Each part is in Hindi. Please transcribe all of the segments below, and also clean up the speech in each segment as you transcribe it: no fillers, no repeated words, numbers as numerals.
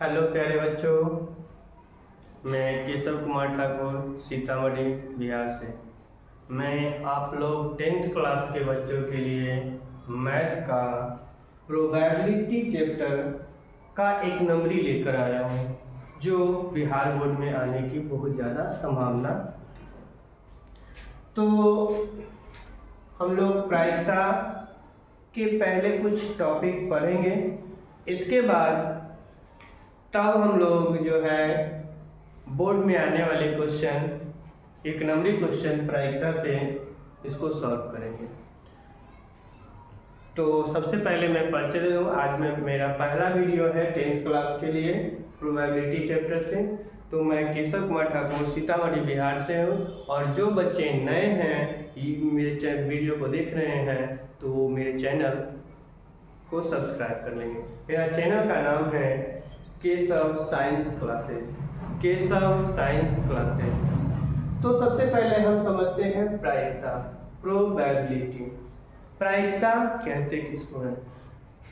हेलो प्यारे बच्चों, मैं केशव कुमार ठाकुर सीतामढ़ी बिहार से। मैं आप लोग 10th क्लास के बच्चों के लिए मैथ का प्रोबेबिलिटी चैप्टर का एक नंबरी लेकर आया हूँ, जो बिहार बोर्ड में आने की बहुत ज़्यादा संभावना। तो हम लोग प्रायिकता के पहले कुछ टॉपिक पढ़ेंगे, इसके बाद तब हम लोग जो है बोर्ड में आने वाले क्वेश्चन, एक नंबरी क्वेश्चन प्रायिकता से इसको सॉल्व करेंगे। तो सबसे पहले मैं परिचय दे दूँ। आज में मेरा पहला वीडियो है 10th क्लास के लिए प्रोबेबिलिटी चैप्टर से। तो मैं केशव कुमार ठाकुर सीतामढ़ी बिहार से हूँ, और जो बच्चे नए हैं मेरे वीडियो को देख रहे हैं तो वो मेरे चैनल को सब्सक्राइब कर लेंगे। मेरा चैनल का नाम है Keshav science classes, Keshav science classes. तो सबसे पहले हम समझते हैं प्रायिकता, प्रोबेबिलिटी। प्रायिकता कहते किसको है?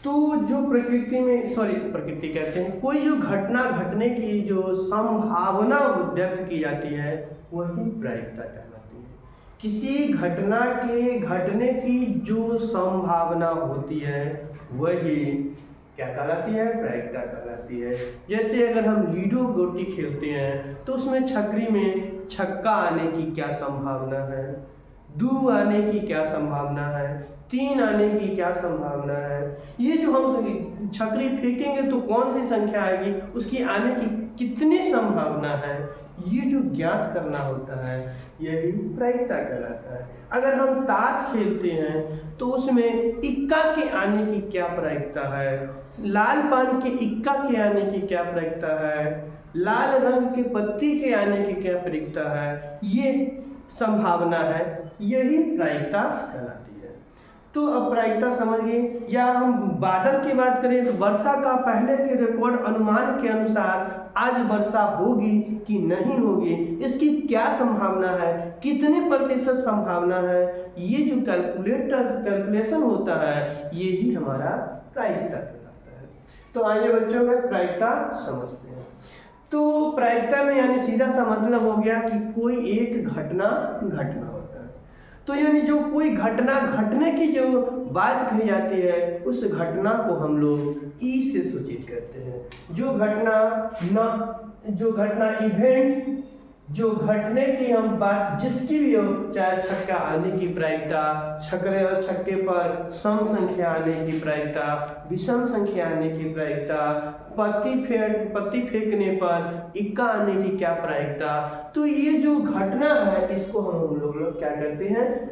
तो जो प्रकृति कहते हैं, कोई जो घटना घटने की जो संभावना व्यक्त की जाती है वही प्रायिकता कहलाती है। किसी घटना के घटने की जो संभावना होती है वही क्या कहलाती है? प्रायिकता कहलाती है। जैसे अगर हम लूडो गोटी खेलते हैं तो उसमें छकरी में छक्का आने की क्या संभावना है, 2 आने की क्या संभावना है, 3 आने की क्या संभावना है। ये जो हम छकरी फेंकेंगे तो कौन सी संख्या आएगी, उसकी आने की कितनी संभावना है, ये जो ज्ञात करना होता है यही प्रायिकता कहलाता है। अगर हम ताश खेलते हैं तो उसमें इक्का के आने की क्या प्रायिकता है, लाल पान के इक्का के आने की क्या प्रायिकता है, लाल रंग के पत्ती के आने की क्या प्रायिकता है, ये संभावना है, यही प्रायिकता कहलाती है। तो अब प्रायिकता समझ गए। या हम बादल की बात करें तो वर्षा का पहले के रिकॉर्ड अनुमान के अनुसार आज वर्षा होगी कि नहीं होगी, इसकी क्या संभावना है, कितने प्रतिशत संभावना है, ये जो कैलकुलेशन होता है यही हमारा प्रायिकता कहलाता है। तो आइए बच्चों में प्रायिकता समझते हैं। तो प्रायिकता में यानी सीधा सा मतलब हो गया कि कोई एक घटना होता है। तो यानी जो कोई घटना घटने की जो बात कही जाती है उस घटना को हम लोग ई से सूचित करते हैं। जो घटना इवेंट, जो घटने की हम बात जिसकी भी हो, चाहे छक्का आने की प्रायिकता, छक्के पर सम संख्या आने की प्रायिकता, विषम संख्या आने की प्रायिकता, पत्ती फेंकने पर इक्का आने की क्या प्रायिकता। तो ये जो घटना है इसको हम लोग क्या करते हैं?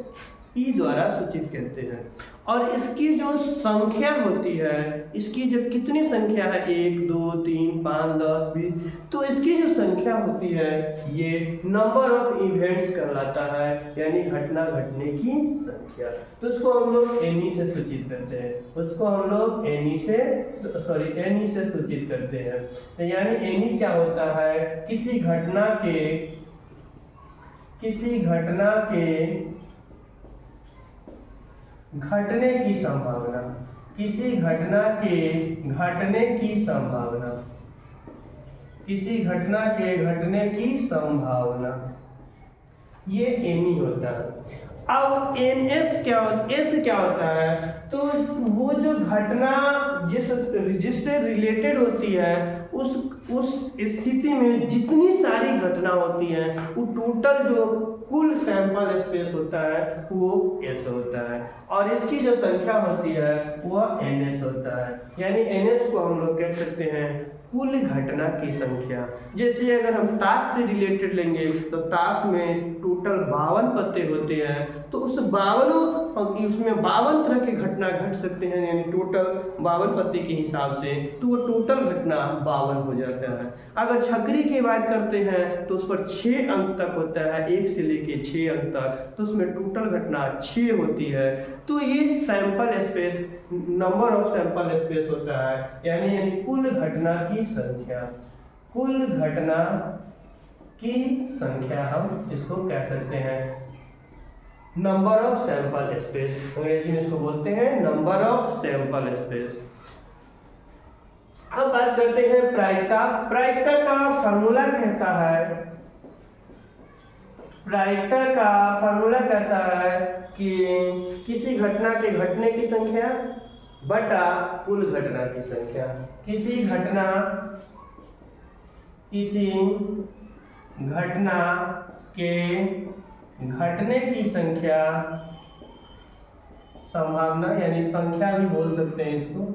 ई द्वारा सूचित करते हैं। और इसकी जो संख्या होती है, इसकी जो कितनी संख्या है, 1 2 3 5 10 20, तो इसकी जो संख्या होती है ये नंबर ऑफ इवेंट्स कहलाता है, यानी घटना घटने की संख्या। तो उसको हम लोग एनी से सूचित करते हैं, उसको हम लोग एनी से सूचित करते हैं। तो यानी एनी क्या होता है? किसी घटना के घटने की संभावना, किसी घटना के घटने की संभावना, ये एनी होता है। अब एनएस क्या होता है? तो वो जो घटना जिससे रिलेटेड होती है उस स्थिति में जितनी सारी घटना होती हैं वो टोटल जो कुल सैंपल स्पेस होता है वो एस होता है, और इसकी जो संख्या होती है वह एनएस होता है। यानी एनएस को हम लोग कह सकते हैं कुल घटना की संख्या। जैसे अगर हम ताश से रिलेटेड लेंगे तो ताश में टोटल 52 पत्ते होते हैं, तो उस 52 तरह की घटना घट सकते हैं, यानी टोटल 52 पत्ते के हिसाब से तो वो टोटल घटना 52 हो जाता है। अगर छकरी की बात करते हैं तो उस पर 6 अंक तक होता है, 1 से लेके 6 अंक तक, तो उसमें टोटल घटना 6 होती है। तो ये sample space, number of sample space होता है, यानी कुल घटना की संख्या हम इसको कह सकते हैं नंबर ऑफ सैंपल स्पेस। अंग्रेजी में इसको बोलते हैं नंबर ऑफ सैंपल स्पेस। अब बात करते हैं प्रायिकता। प्रायिकता का फॉर्मूला कहता है, प्रायिकता का फॉर्मूला कहता है कि किसी घटना के घटने की संख्या बटा कुल घटना की संख्या। किसी घटना के घटने की संख्या, संभावना यानी संख्या भी बोल सकते हैं इसको,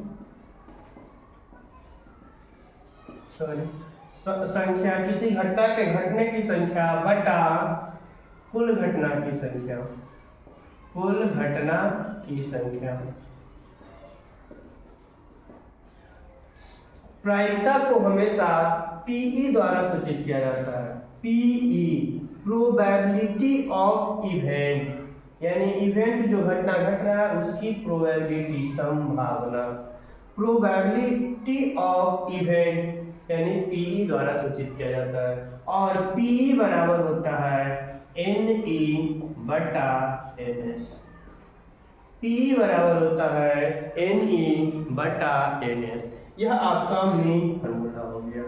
संख्या, किसी घटना के घटने की संख्या बटा कुल घटना की संख्या, कुल घटना की संख्या। प्रायिकता को हमेशा पीई द्वारा सूचित किया जाता है। पीई प्रोबेबिलिटी ऑफ इवेंट, यानी इवेंट जो घटना घट रहा है उसकी प्रोबेबिलिटी, संभावना। प्रोबेबिलिटी ऑफ इवेंट यानी पीई द्वारा सूचित किया जाता है, और पीई बराबर होता है एनई बटा एनएस। पी बराबर होता है एनई बटा एनएस। यह आपका मेन फॉर्मूला हो गया।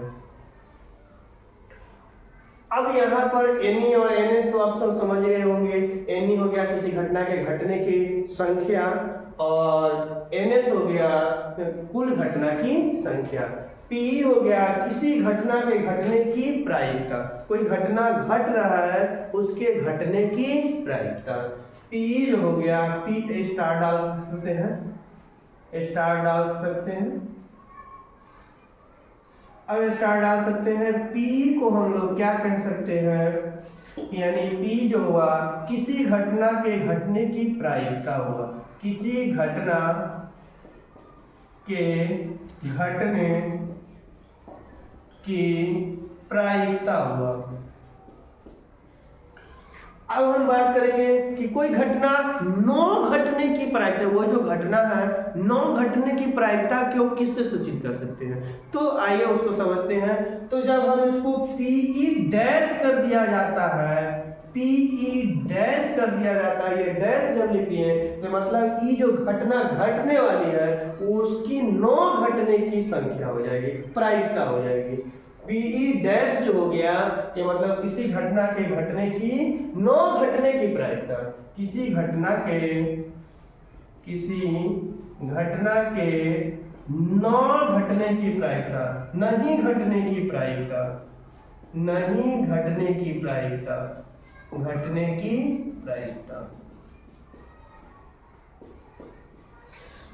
अब यहाँ पर एनई और एनएस तो आप सब समझ गए होंगे। एनई हो गया किसी घटना के घटने की संख्या, और एनएस हो गया कुल घटना की संख्या। पी हो गया किसी घटना के घटने की प्रायिकता, कोई घटना घट रहा है उसके घटने की प्रायिकता। पी हो गया, पी स्टार डाल सकते हैं, स्टार डाल सकते हैं। अब स्टार डाल सकते हैं। पी को हम लोग क्या कह सकते हैं, यानी पी जो हुआ किसी घटना के घटने की प्रायिकता हुआ, किसी घटना के घटने की प्रायिकता हुआ। अब हम बात करेंगे कि कोई घटना 9 घटने की प्रायिकता, वो जो घटना है 9 घटने की प्रायिकता को किससे सूचित कर सकते हैं, तो आइए उसको समझते हैं। तो जब हम इसको पीई डैश कर दिया जाता है, पीई डैश कर दिया जाता है, ये डैश जब लिख दिए तो मतलब ई जो घटना घटने वाली है उसकी 9 घटने की संख्या हो जाएगी, प्रायिकता हो जाएगी। पीई डैश जो हो गया कि मतलब किसी घटना के घटने की 9 घटने की प्रायिकता, किसी घटना के 9 घटने की प्रायिकता, नहीं घटने की प्रायिकता, नहीं घटने की प्रायिकता, घटने की प्रायिकता,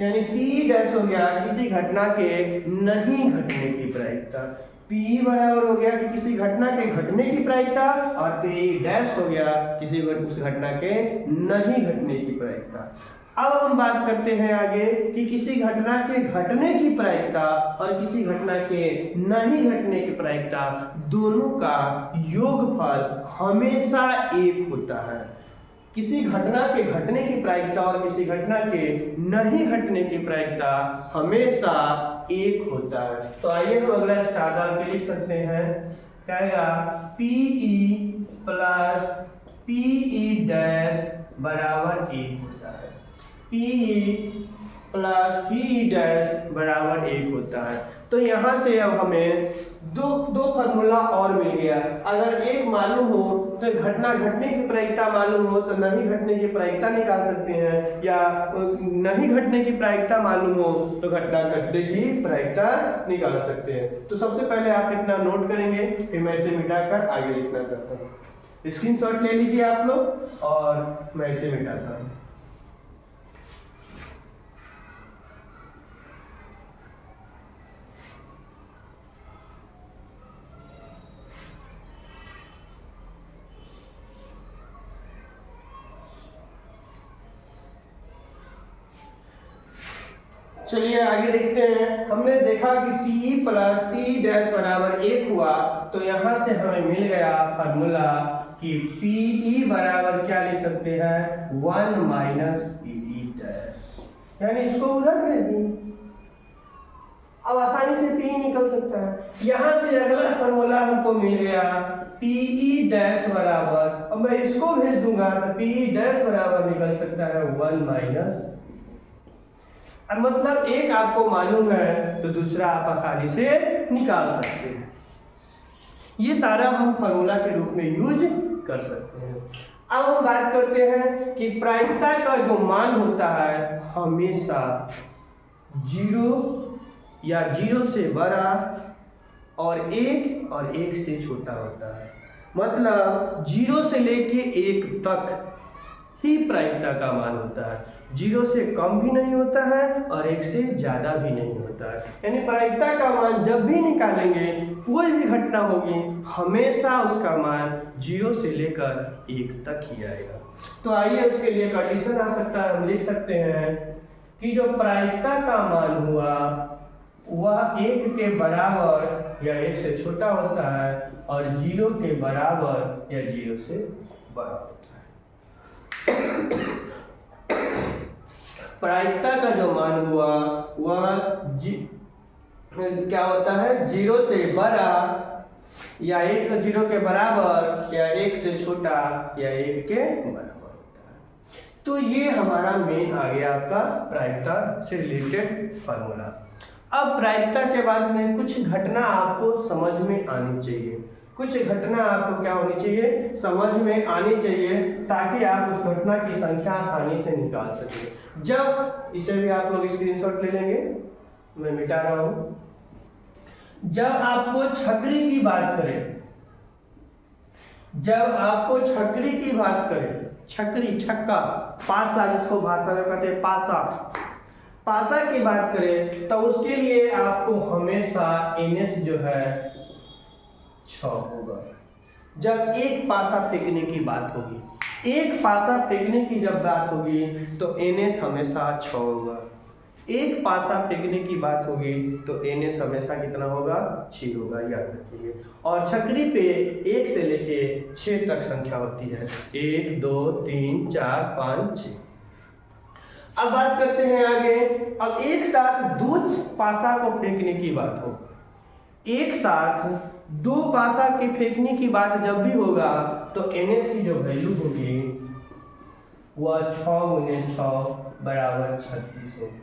यानी पी डैश हो गया किसी घटना के नहीं घटने की प्रायिकता। पी बराबर हो गया कि किसी घटना के घटने की प्रायिकता, और पी डैश हो गया किसी उस घटना के नहीं घटने की प्रायिकता। अब हम बात करते हैं आगे कि किसी घटना के घटने की प्रायिकता और किसी घटना के नहीं घटने की प्रायिकता दोनों का योगफल हमेशा एक होता है। किसी घटना के घटने की प्रायिकता और किसी घटना के नहीं घटने की प्रायिकता हमेशा एक होता है। तो आइए हम अगला स्टार डाल के लिख सकते हैं, कहेगा पीई प्लस पीई डैश बराबर एक होता है। पीई प्लस पीई डैश बराबर एक होता है। तो यहाँ से अब हमें दो फार्मूला और मिल गया। अगर एक मालूम हो तो घटना घटने की प्रायिकता मालूम हो तो नहीं घटने की प्रायिकता निकाल सकते हैं, या नहीं घटने की प्रायिकता मालूम हो तो घटना घटने की प्रायिकता निकाल सकते हैं। तो सबसे पहले आप इतना नोट करेंगे, फिर मैं इसे मिटाकर आगे लिखना चाहता हूँ। स्क्रीनशॉट ले लीजिए आप लोग और मैं इसे मिटाता हूँ। चलिए आगे देखते हैं। हमने देखा कि पी प्लस पी डैश बराबर एक हुआ, तो यहां से हमें मिल गया फार्मूला कि पीई बराबर क्या लिख सकते हैं, 1 माइनस पीई डैश, यानी इसको उधर भेज दी। अब आसानी से पी निकल सकता है। यहां से अगला फार्मूला हमको मिल गया पीई डैश बराबर, अब मैं इसको भेज दूंगा तो पीई डैश बराबर निकल सकता है 1 माइनस अब मतलब एक आपको मालूम है तो दूसरा आप आसानी से निकाल सकते हैं। ये सारा हम फॉर्मूला के रूप में यूज कर सकते हैं। अब हम बात करते हैं कि प्रायिकता का जो मान होता है हमेशा 0 या 0 से बड़ा और 1 से छोटा होता है। मतलब 0 से लेके 1 तक ही प्रायिकता का मान होता है, 0 से कम भी नहीं होता है और 1 से ज़्यादा भी नहीं होता है। यानी प्रायिकता का मान जब भी निकालेंगे, कोई भी घटना होगी, हमेशा उसका मान 0 से लेकर 1 तक ही आएगा। तो आइए उसके लिए कंडीशन आ सकता है, हम लिख सकते हैं कि जो प्रायिकता का मान हुआ वह 1 के बराबर या 1 से छोटा होता है और 0 के बराबर या 0 से बड़ा होता है। प्रायिकता का जो मान हुआ वह क्या होता है, 0 से बड़ा या 1 0 के बराबर या 1 से छोटा या 1 के बराबर होता है। तो ये हमारा मेन आ गया आपका प्रायिकता से रिलेटेड फार्मूला। अब प्रायिकता के बाद में कुछ घटना आपको समझ में आनी चाहिए, कुछ घटना आपको क्या होनी चाहिए, समझ में आनी चाहिए, ताकि आप उस घटना की संख्या आसानी से निकाल सकें। जब इसे भी आप लोग स्क्रीनशॉट ले लेंगे, मैं मिटा रहा हूं। जब आपको छकरी की बात करें, जब आपको छकरी की बात करें, छकरी छक्का पासा जिसको भाषा में कहते हैं पासा की बात करें, तो उसके लिए आपको हमेशा NS जो है 6 होगा। जब एक पासा फेंकने की बात होगी, एक पासा फेंकने की जब बात होगी तो NS हमेशा 6 होगा। एक पासा फेंकने की बात होगी तो NS हमेशा कितना होगा, 6 होगा, याद रखिए। और छकरी पे 1 से लेके 6 तक संख्या होती है, 1 2 3 4 5 6। अब बात करते हैं आगे। अब एक साथ 2 पासा को फेंकने की बात हो, एक साथ 2 पासा के फेंकने की बात जब भी होगा तो NS की जो वैल्यू होगी वह 6 × 6 बराबर 36 होगी।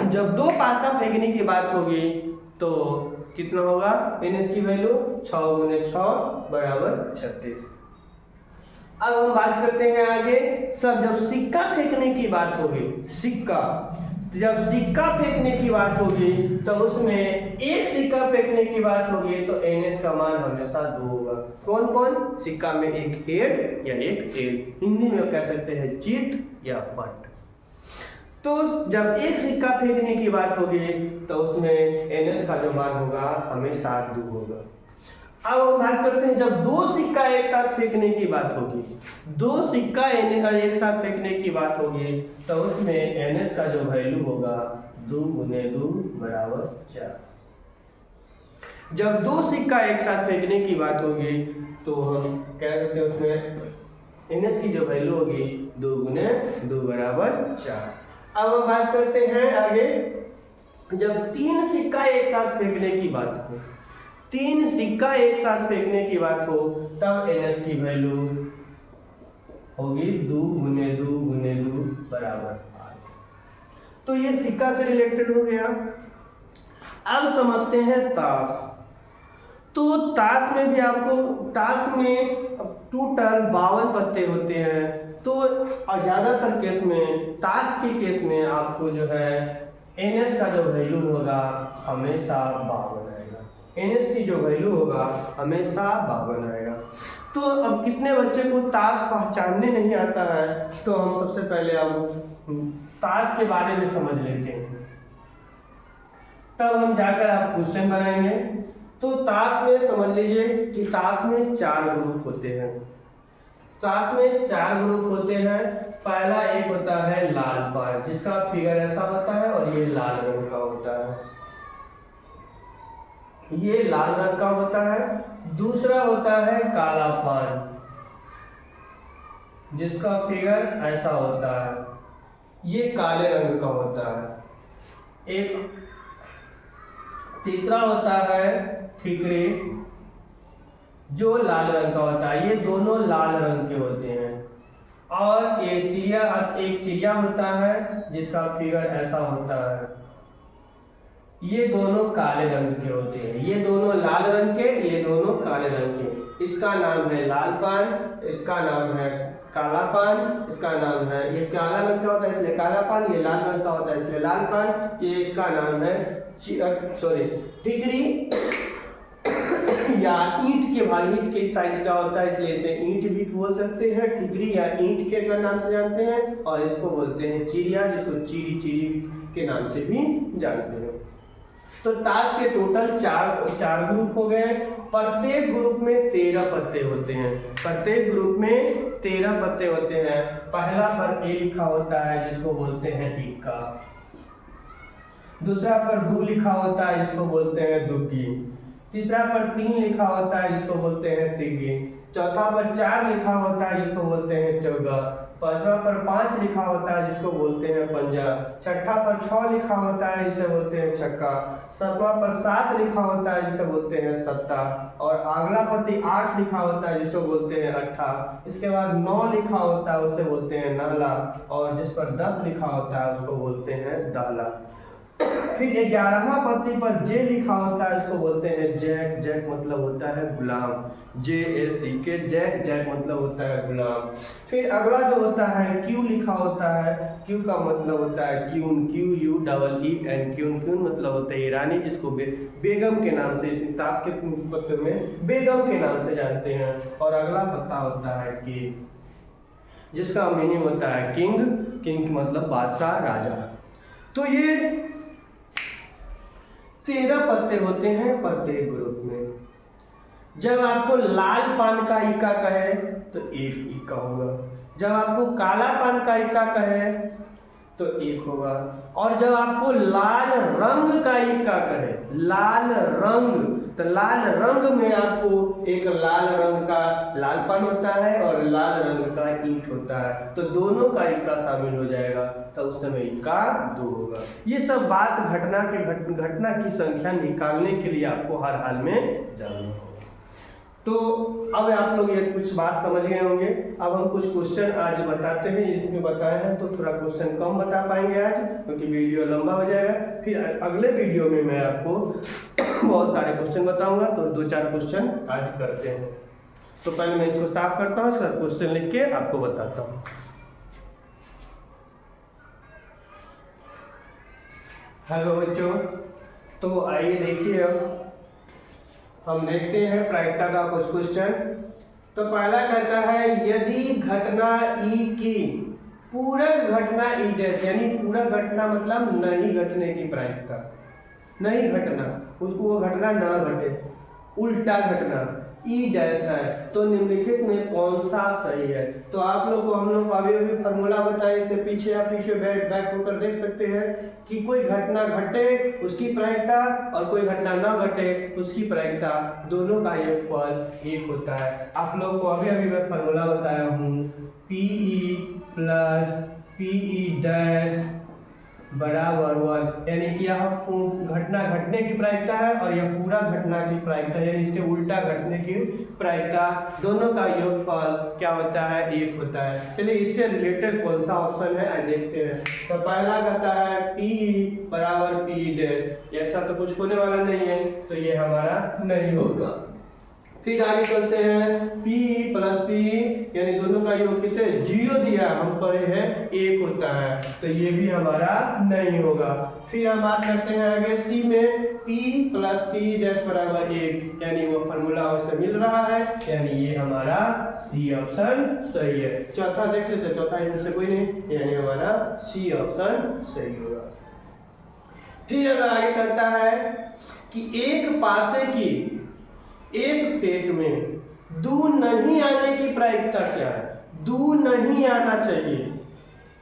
जब 2 पासा फेंकने की बात होगी तो कितना होगा, NS की वैल्यू 6 × 6 बराबर 36। अब हम बात करते हैं आगे। सब जब सिक्का फेंकने की बात होगी, सिक्का, जब सिक्का फेंकने की बात होगी तो उसमें एक सिक्का फेंकने की बात होगी तो NS का मान हमेशा 2 होगा। कौन कौन, सिक्का में एक हेड या एक टेल, हिंदी में कह सकते हैं चित या पट। तो जब एक सिक्का फेंकने की बात होगी तो उसमें NS का जो मान होगा हमेशा 2 होगा। अब हम बात करते हैं जब 2 सिक्का एक साथ फेंकने की बात होगी, 2 सिक्का एक साथ फेंकने की बात होगी तो उसमें NS का जो वैल्यू होगा 2 × 2 बराबर 4। जब 2 सिक्का एक साथ फेंकने की बात होगी तो हम क्या करते हैं, उसमें NS की जो वैल्यू होगी 2 × 2 बराबर 4। अब हम बात करते हैं आगे। जब 3 सिक्का एक साथ फेंकने की बात हो, 3 सिक्का एक साथ फेंकने की बात हो तब NS की वैल्यू होगी 2 × 2 × 2 बराबर 8। तो ये सिक्का से रिलेटेड हो गया। अब समझते हैं ताश। तो ताश में भी आपको, ताश में टोटल 52 पत्ते होते हैं। तो ज़्यादातर केस में, ताश के केस में आपको जो है NS का जो वैल्यू होगा हमेशा 52 आएगा। NS की जो वैल्यू होगा हमेशा 52 आएगा। तो अब कितने बच्चे को ताश पहचानने नहीं आता है, तो हम सबसे पहले अब ताश के बारे में समझ लेते हैं, तब हम जाकर आप क्वेश्चन बनाएंगे। तो ताश में समझ लीजिए कि ताश में 4 ग्रुप होते हैं। ताश में 4 ग्रुप होते हैं। पहला एक होता है लाल पान, जिसका फिगर ऐसा होता है और ये लाल रंग का होता है, ये लाल रंग का होता है। दूसरा होता है काला पान, जिसका फिगर ऐसा होता है, ये काले रंग का होता है। एक तीसरा होता है ठिकरी, जो लाल रंग का होता है, ये दोनों लाल रंग के होते हैं। और ये चिड़िया, एक चिड़िया होता है जिसका फिगर ऐसा होता है। ये दोनों काले रंग के होते हैं, ये दोनों लाल रंग के, ये दोनों काले रंग के। इसका नाम है लाल पान, इसका नाम है काला पान, इसका नाम है, ये काला रंग का होता है इसलिए काला पान, ये लाल रंग का होता है इसलिए लाल पान। ये इसका नाम है ठिकरी या ईंट के भाई, ईंट के साइज का होता है इसलिए इसे ईंट भी बोल सकते हैं, ठिकरी या ईंट के नाम से जानते हैं। और इसको बोलते हैं चिड़िया, जिसको चिड़ी चिड़ी के नाम से भी जानते हैं। तो ताश के टोटल चार ग्रुप हो गए। प्रत्येक ग्रुप में 13 पत्ते होते हैं, प्रत्येक ग्रुप में 13 पत्ते होते हैं। पहला पर ए लिखा होता है जिसको बोलते हैं इक्का, दूसरा पर दो लिखा होता है जिसको बोलते हैं दुग्गी, तीसरा पर 3 लिखा होता है जिसको बोलते हैं तिग्गी, चौथा पर 4 लिखा होता है जिसको बोलते हैं चौगा, पांचवा पर 5 लिखा होता है जिसको बोलते हैं पंजा, छठा पर 6 लिखा होता है जिसे बोलते हैं छक्का, सातवां पर 7 लिखा होता है जिसे बोलते हैं सत्ता, और अगला पत्ती 8 लिखा होता है जिसको बोलते हैं अट्ठा। इसके बाद 9 लिखा होता है उसे बोलते हैं नाला, और जिस पर 10 लिखा होता है उसको बोलते हैं दाला। फिर 11वां पत्ती पर जे लिखा होता है इसको बोलते हैं जैक, जैक मतलब होता है गुलाम, JACK जैक, जैक मतलब होता है गुलाम। फिर अगला जो होता है क्यू लिखा होता है, क्यू का मतलब होता है क्यून, QUEEN क्यून, क्यून मतलब होता है रानी, जिसको बेगम के नाम से इस ताश के पत्ते में बेगम के नाम से जानते हैं। और अगला पत्ता होता है कि जिसका मीनिंग होता है किंग, किंग मतलब बादशाह, राजा। तो ये 13 पत्ते होते हैं प्रत्येक ग्रुप में। जब आपको लाल पान का इक्का कहे तो एक इक्का होगा, जब आपको काला पान का इक्का कहे तो एक होगा, और जब आपको लाल रंग का इक्का कहे, लाल रंग, तो लाल रंग में आपको एक लाल रंग का लाल पान होता है और लाल रंग का ईंट होता है, तो दोनों का इक्का शामिल हो जाएगा, तो उस समय इक्का 2 होगा। ये सब बात घटना की संख्या निकालने के लिए आपको हर हाल में जानना होगा। तो अब आप लोग ये कुछ बात समझ गए होंगे। अब हम कुछ क्वेश्चन आज बताते हैं, इसमें बताए हैं तो थोड़ा क्वेश्चन कम बता पाएंगे आज, क्योंकि वीडियो लंबा हो जाएगा। फिर अगले वीडियो में मैं आपको बहुत सारे क्वेश्चन बताऊंगा, तो 2-4 क्वेश्चन आज करते हैं। तो पहले मैं इसको साफ करता हूँ, इसका क्वेश्चन लिख के आपको बताता हूँ। हेलो बच्चों, तो आइए देखिए, अब हम देखते हैं प्रायिकता का कुछ क्वेश्चन। तो पहला कहता है यदि घटना ई की पूरक घटना ई डैश, यानी पूरक घटना मतलब नहीं घटने की प्रायिकता, नहीं घटना, उसको वो घटना ना घटे, उल्टा घटना ई डैश है, तो निम्नलिखित में कौन सा सही है। तो आप लोग को हम लोग अभी फॉर्मूला बताए, इससे पीछे या पीछे बैक होकर देख सकते हैं कि कोई घटना घटे उसकी प्रायिकता और कोई घटना ना घटे उसकी प्रायिकता, दोनों का योगफल 1 होता है। आप लोग को अभी मैं फॉर्मूला बताया हूँ, PE प्लस PE डैश बराबर 1, यानी कि यह घटना घटने की प्रायिकता है और यह पूरा घटना की प्रायिकता, यानी इसके उल्टा घटने की प्रायिकता, दोनों का योगफल क्या होता है 1 होता है। चलिए इससे रिलेटेड कौन सा ऑप्शन है आइए देखते हैं। तो पहला कहता है PE बराबर PE डैश, ऐसा तो कुछ होने वाला नहीं है, तो ये हमारा नहीं होगा। फिर आगे चलते हैं, PE प्लस PE, यानी दोनों का योग कितने 0 दिया, हम पढ़े हैं 1 होता है, तो ये भी हमारा नहीं होगा। फिर हम बात करते हैं आगे C में, P प्लस PE डैश बराबर 1, यानी वो फॉर्मूला उससे मिल रहा है, यानी ये हमारा C ऑप्शन सही है। चौथा देख लेते, चौथा इनमें से कोई नहीं, यानी हमारा C ऑप्शन सही होगा। फिर अगर आगे कहता है कि एक पासे की एक फेंक में दू नहीं आने की प्रायिकता क्या है, दू नहीं आना चाहिए।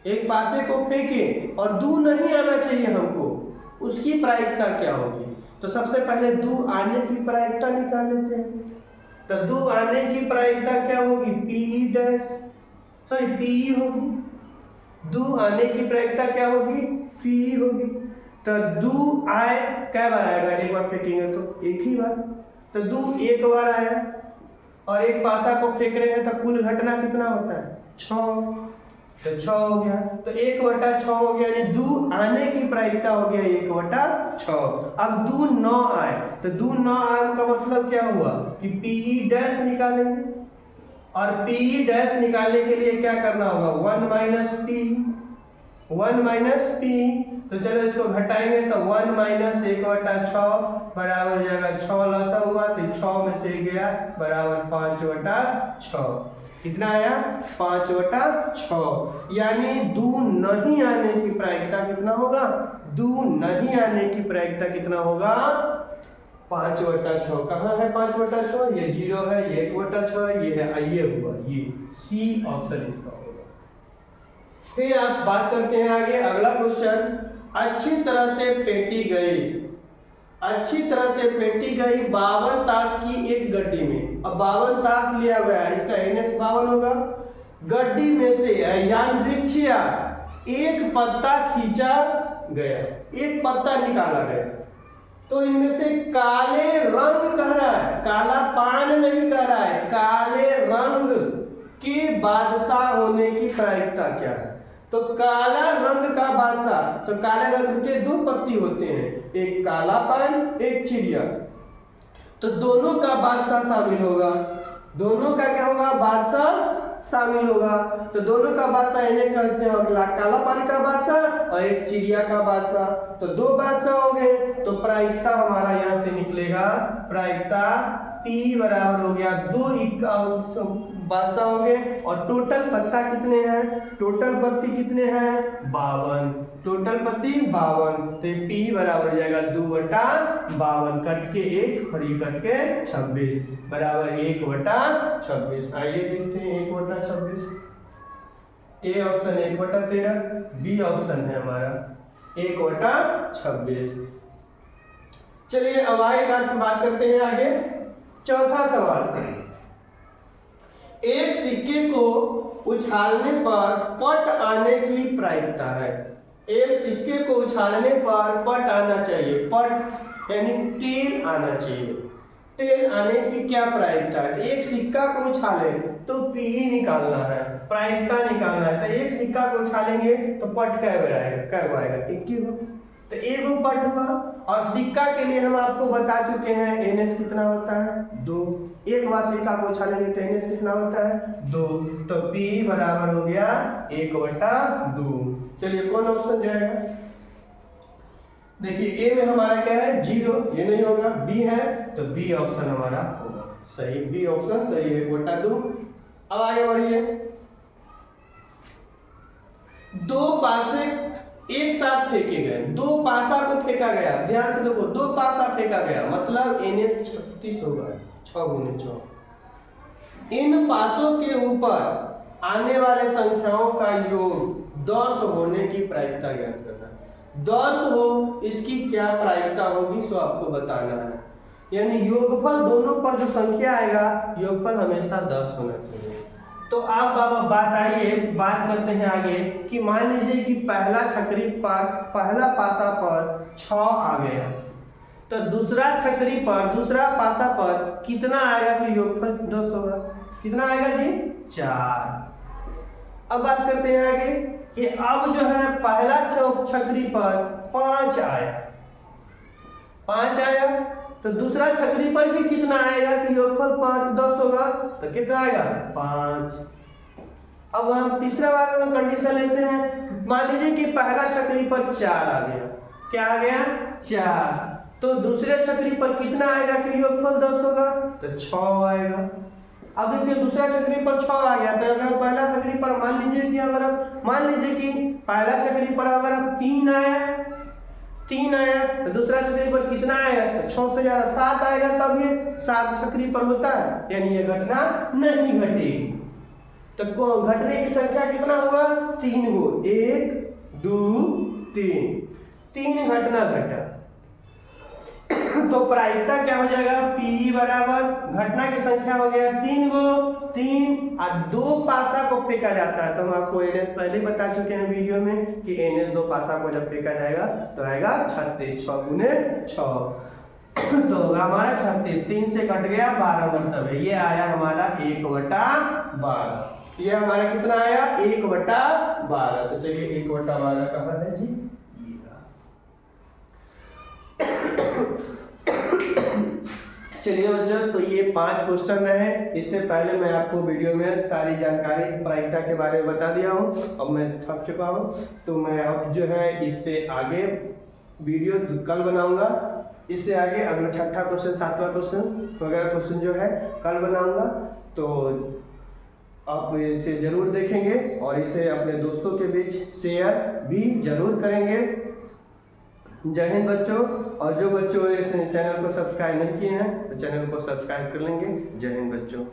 एक पासे को फेंके और दू नहीं आना चाहिए हमको, उसकी प्रायिकता क्या होगी। तो सबसे पहले दू आने की प्रायिकता निकाल लेते हैं। तो दू आने की प्रायिकता क्या होगी, PE डैश, सॉरी PE होगी। दू आने की प्रायिकता क्या होगी, PE होगी। तो दू आए क्या बार आएगा, एक बार फेंकेंगे तो एक ही बार, तो दू एक बार आया और एक पासा को फेंक रहे हैं, तो कुल घटना कितना होता है 6, तो 6 हो गया। तो 1/6 हो गया, यानी 2 आने की प्रायिकता हो गया 1/6। अब 2 9 आए, तो 2 9 आने का मतलब क्या हुआ कि PE डैश निकालेंगे, और PE डैश निकालने के लिए क्या करना होगा 1 माइनस P, 1 माइनस P। तो चलो इसको घटाएंगे, तो 1 माइनस 1/6 बराबर हो जाएगा 6 लसा हुआ, तो 6 में से गया बराबर 5/6। कितना आया 5/6, यानी 2 नहीं आने की प्रायिकता कितना होगा, 2 नहीं आने की प्रायिकता कितना होगा 5/6। कहाँ है 5/6, ये 0 है, ये 1/6 है, ये है, ये हुआ, ये सी ऑप्शन इसका होगा। फिर आप बात करते हैं आगे अगला क्वेश्चन, अच्छी तरह से फेंटी गई, अच्छी तरह से फेंटी गई 52 ताश की एक गड्डी में। अब 52 ताश लिया गया है, इसका NS 52 होगा। गड्डी में से यादृच्छिया एक पत्ता खींचा गया, एक पत्ता निकाला गया, तो इनमें से काले रंग कह रहा है, काला पान नहीं कह रहा है, काले रंग के बादशाह होने की प्रायिकता क्या है। तो काला रंग का बादशाह, तो काले रंग के 2 पत्ती होते हैं, एक काला पान एक चिड़िया, तो दोनों का बादशाह शामिल होगा, दोनों का क्या होगा बादशाह शामिल होगा। तो दोनों का बादशाह इन्हें कहते हैं, काला पान का बादशाह और एक चिड़िया का बादशाह, तो 2 बादशाह हो गए। तो प्रायिकता हमारा यहाँ से निकलेगा, प्रायिकता P बराबर हो गया 2 बादशाह हो गए, और टोटल पत्ता कितने हैं, टोटल पत्ती कितने हैं 52, टोटल पत्ती 52, तो P बराबर हो जाएगा 2/52, कट के 1 और ये कट के 26 बराबर 1/26। आइए देखते हैं 1/26, A ऑप्शन 1/13, B ऑप्शन है हमारा 1/26। चलिए अब आगे बात करते हैं आगे। चौथा सवाल, एक सिक्के को उछालने पर पट आने की प्रायिकता है, एक सिक्के को उछालने पर पट आना चाहिए, पट यानी टेल आना चाहिए, टेल आने की क्या प्रायिकता है। एक सिक्का को उछाले तो PE निकालना है, प्रायिकता निकालना है, तो एक सिक्का को उछालेंगे तो पट कै बार आएगा, कै गो आएगा 1 गो, तो 1 गो पट हुआ। और सिक्का के लिए हम आपको बता चुके हैं NS कितना होता है 2, एक बार सिक्का को उछालेंगे तो NS कितना होता है 2, तो P बराबर हो गया 1/2। चलिए कौन ऑप्शन जाएगा, देखिए A में हमारा क्या है 0, ये नहीं होगा, B है तो B ऑप्शन हमारा होगा सही, B ऑप्शन सही है 1/2। अब आगे बढ़िए, 2 पासे एक साथ फेंके गए, 2 पासा को फेंका गया, ध्यान से देखो 2 पासा फेंका गया, मतलब NS 36 होगा, 6 × 6। इन पासों के ऊपर आने वाले संख्याओं का योग 10 होने की प्रायिकता ज्ञात करना है। 10 हो इसकी क्या प्रायिकता होगी सो आपको बताना है, यानी योगफल दोनों पर जो संख्या आएगा योगफल हमेशा 10 होना चाहिए। तो आप बाबा बात करते हैं आगे कि मान लीजिए कि पहला छकरी पर, पहला पासा पर 6 आ गया, तो दूसरा छकरी पर, दूसरा पासा पर कितना आएगा कि योगफल 10 होगा, कितना आएगा जी 4। अब बात करते हैं आगे कि अब जो है पहला छकरी पर 5 आया, 5 आया, तो दूसरा छकरी पर भी कितना आएगा कि योगफल 5 10 होगा, तो कितना आएगा 5। अब हम तीसरा वाला में कंडीशन लेते हैं, मान लीजिए कि पहला छकरी पर 4 आ गया, क्या आ गया 4, तो दूसरे छकरी पर कितना आएगा कि योगफल 10 होगा, तो 6 आएगा। अब देखिए दूसरा छकरी पर 6 आ गया, तो अगर पहला छकरी पर मान लीजिए कि पहला छकरी पर अगर 3 आया, तो दूसरा छकरी पर कितना आएगा, तो 6 से ज्यादा 7 आएगा, तब ये 7 छकरी पर होता है, यानी ये घटना नहीं घटेगी। तो घटने की संख्या कितना होगा 3 गो, 1 2 3 घटना घटा। तो प्रायिकता क्या हो जाएगा P बराबर घटना की संख्या हो गया 3 गो, 3 और 2 पासा को फेंका जाता है, तो हम आपको NS पहले बता चुके हैं वीडियो में कि NS 2 पासा को जब फेंका जाएगा तो आएगा 36, 6 × 6 तो होगा हमारा 36, 3 से कट गया 12 मतलब है, ये आया हमारा 1/12। ये हमारा कितना आया 1/12। तो चलिए 1/12 कहाँ है जी, चलिए बच्चों, तो ये 5 क्वेश्चन रहे। इससे पहले मैं आपको वीडियो में सारी जानकारी प्रायिकता के बारे में बता दिया हूँ। अब मैं थक चुका हूँ, तो मैं अब जो है इससे आगे वीडियो कल बनाऊंगा। इससे आगे अगला 6ठा क्वेश्चन, 7वां क्वेश्चन वगैरह क्वेश्चन जो है कल बनाऊंगा। तो आप इसे जरूर देखेंगे और इसे अपने दोस्तों के बीच शेयर भी जरूर करेंगे। जय हिंद बच्चों। और जो बच्चों इस चैनल को सब्सक्राइब नहीं किए हैं तो चैनल को सब्सक्राइब कर लेंगे। जय हिंद बच्चों।